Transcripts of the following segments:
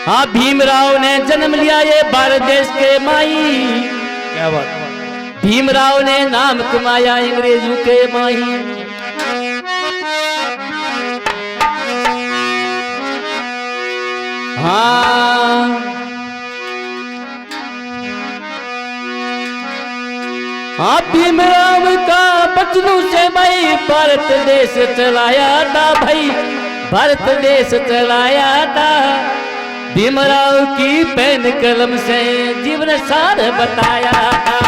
हाँ भीमराव ने जन्म लिया ये भारत देश के माई। क्या बात। भीमराव ने नाम कमाया अंग्रेजों के माई। हाँ भीमराव का बचनों से भाई भारत देश चलाया था भाई, भारत देश चलाया था। भीमराव की पेन कलम से जीवन सार बताया था।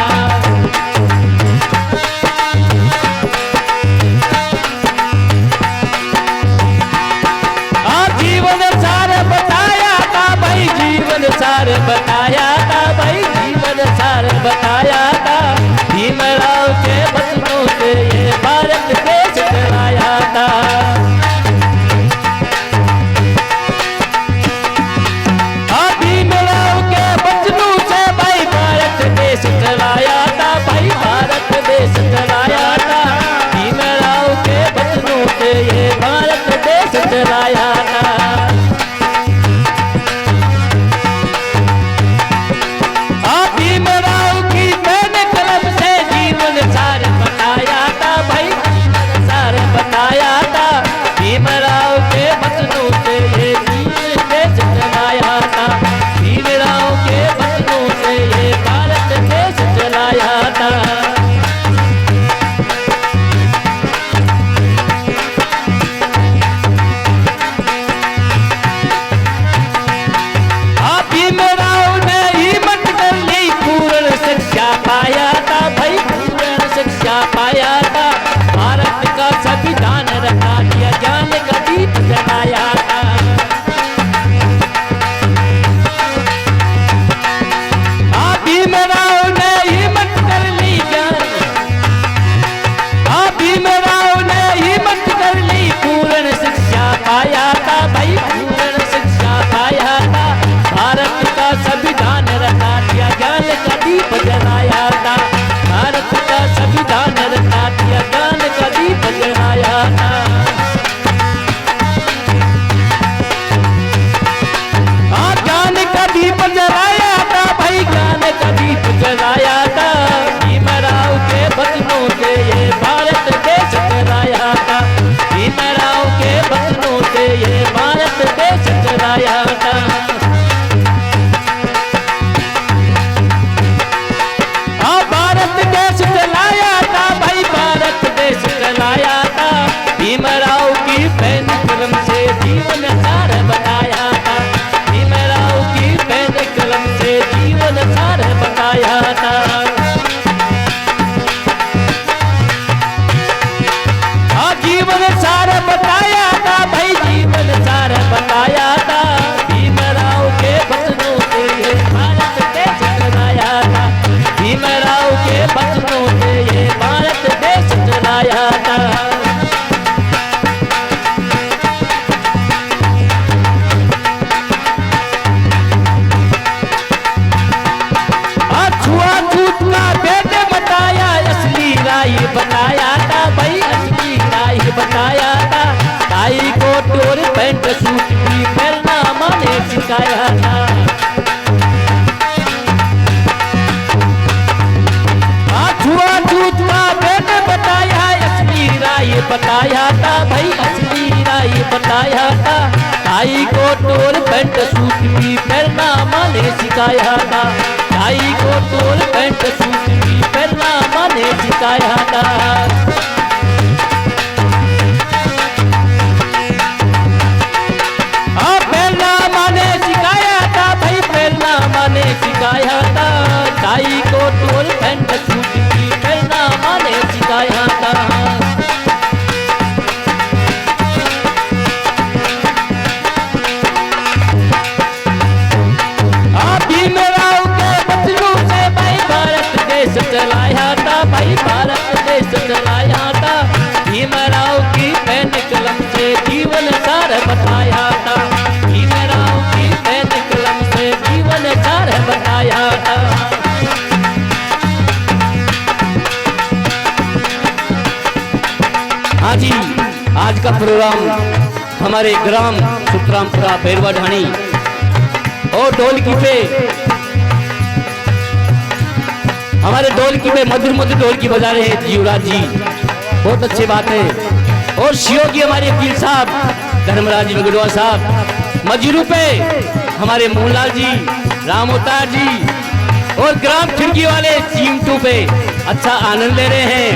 जीवन सार बताया था भाई, जीवन सार बताया था भाई, जीवन सार बताया था। भीमराव के बचनों से ये भारत देश चलाया था। भीमराव के बचनों से भाई भारत देश चलाया था भाई, भारत देश चलाया था। भीमराव के बचनों से ये भारत देश चलाया था। भीमराव की पेन कलम से जीवन सार बताया था भाई, सार बताया था। भीमराव के बचनों से ये जीवन देश चलाया था। भीमराव के बचनों से ये भारत देश चलाया था। भीमराव ने हिम्मत कर ली, पूर्ण शिक्षा पाया था भाई, पूर्ण शिक्षा पाया था। भारत का संविधान रखा दिया, ज्ञान का दीप जलाया था। भीमराव ने हिम्मत कर ली ज्ञान, भीमराव ने हिम्मत कर ली, पूर्ण शिक्षा पाया था भाई, पूर्ण शिक्षा पाया था। भारत का संविधान रखा दिया, ज्ञान का दीप जलाया था। भारत का संविधान रखा दिया, ज्ञान का दीप जलाया था। ज्ञान का दीप जलाया था भाई, ज्ञान का दीप जलाया था। भीमराव के बचनों से ये भारत देश चलाया था। भीमराव के बचनों से ये भारत देश चलाया था। भारत देश चलाया था भाई, भारत देश चलाया था। भीमराव की पेन कलम से जीवन सार बताया था। भीमराव की पेन कलम से जीवन सार बताया था। जीवन सार बताया था भाई, जीवन सार बताया था। भीमराव के बचनों से ये भारत देश चलाया था। भीमराव के बचनों से ये भारत देश चलाया था। छुआछूत का भेद बताया, असली राय बताया था भाई, असली राय बताया था। टाई कोट और पैंट सूट भी पहनना माने सिखाया था। छुआछूत का भेद बताया, असली राय बताया था भाई, असली राय बताया था। टाई कोट और पैंट सूट भी पहनना माने सिखाया था। टाई कोट और पैंट सूट भी पहनना माने सिखाया था। पहनना माने सिखाया था भाई, पहनना माने सिखाया था। टाई कोट और पैंट सूट भी पहनना माने सिखाया था। भीमराव के बचनों से भाई भारत देश चलाया था भाई, भारत देश चलाया था। भीमराव की पेन कलम से जीवन सार बताया था। भीमराव की पेन कलम से जीवन सार बताया था। हाँ जी, आज का प्रोग्राम हमारे ग्राम सुखरामपुरा भैरवा ढाणी और ढोलकी पे हमारे ढोलकी पे मधुर मधुर ढोलकी बजा रहे हैं युवराज जी, बहुत अच्छी बात है। और शिव की हमारे वकील साहब धर्मराज जी मगड़वा साहब, मजरू पे हमारे मोहनलाल जी, रामोतार जी और ग्राम खिड़की वाले चिमटू पे अच्छा आनंद ले रहे हैं।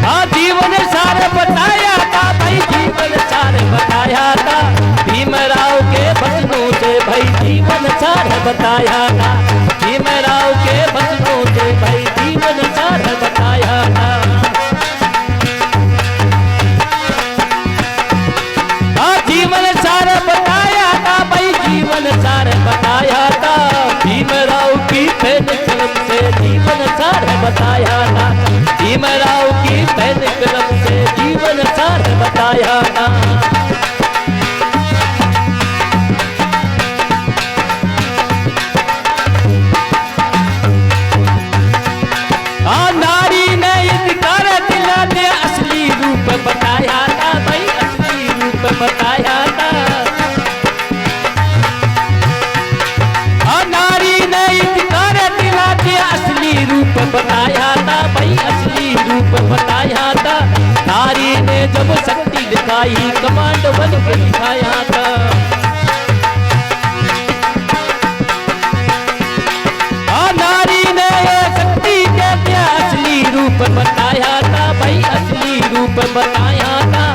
हाँ जीवन सार बताया था भाई, जीवन सार बताया था भीमराव के बचनों से भाई, जीवन सार बताया था भीमराव के बचनों से भाई, जीवन सार बताया था। हाँ जीवन सार बताया था भाई, जीवन सार बताया था भीमराव की पेन कलम से, जीवन सार बताया था भीमराव की पेन कलम से, जीवन सार बताया था। नारी ने इनकार दिला ने असली रूप बताया था भाई, असली रूप बताया था। नारी ने इनकार दिला ने असली रूप बताया था भाई, असली रूप बताया था। नारी ने जब शक्ति दिखाई कमांड बन के दिखाया था। नारी ने शक्ति के असली रूप बताया था भाई, असली रूप बताया था।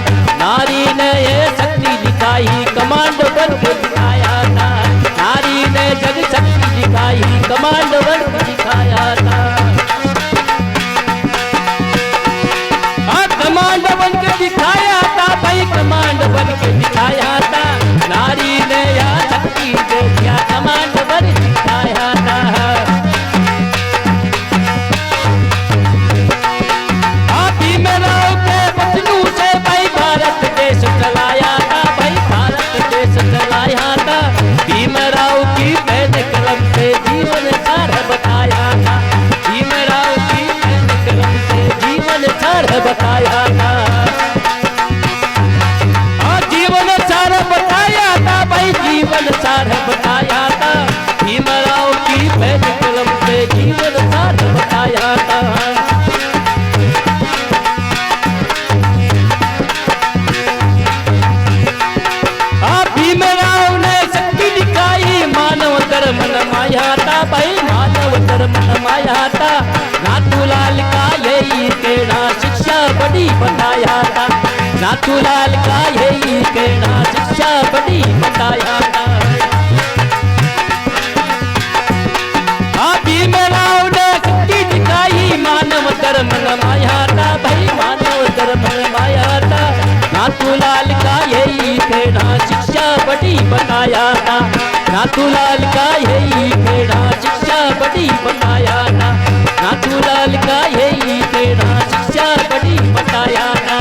नारी ने ये शक्ति दिखाई कमांड बन के दिखाया था। नारी ने जग शक्ति दिखाई कमांड बन के दिखाया था। कमांड बन के दिखाया था भाई, कमांड बन के दिखाया था। नारी ने यह शक्ति दे दिया कमांड बन दिखाया था। भीमराव के बचनों से भाई भारत देश चलाया था भाई, भारत देश चलाया था। भीमराव की पेन कलम से जीवन सार बताया था, भीमराव की पेन कलम से जीवन सार बताया था। जीवन सार बताया था भाई, जीवन सार बताया था भीमराव की पेन कलम से, जीवन सार बताया था। भीमराव ने शक्ति दिखाई मानव धर्म माया था भाई, मानव धर्म माया था। नाथूलाल का यही कहना शिक्षा बड़ी बताया था, नाथूलाल का यही कहना शिक्षा बड़ी बताया था। भीमराव ने शक्ति दिखाई मानव धर्म माया था भाई, मानव धर्म माया था। नाथूलाल का यही कहना शिक्षा बड़ी बताया था, नाथूलाल का यही कहना शिक्षा बड़ी बताया था। नाथूलाल का यही कहना शिक्षा बड़ी बताया था,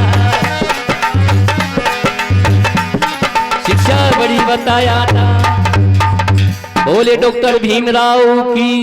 शिक्षा बड़ी बताया था। बोले डॉक्टर भीमराव की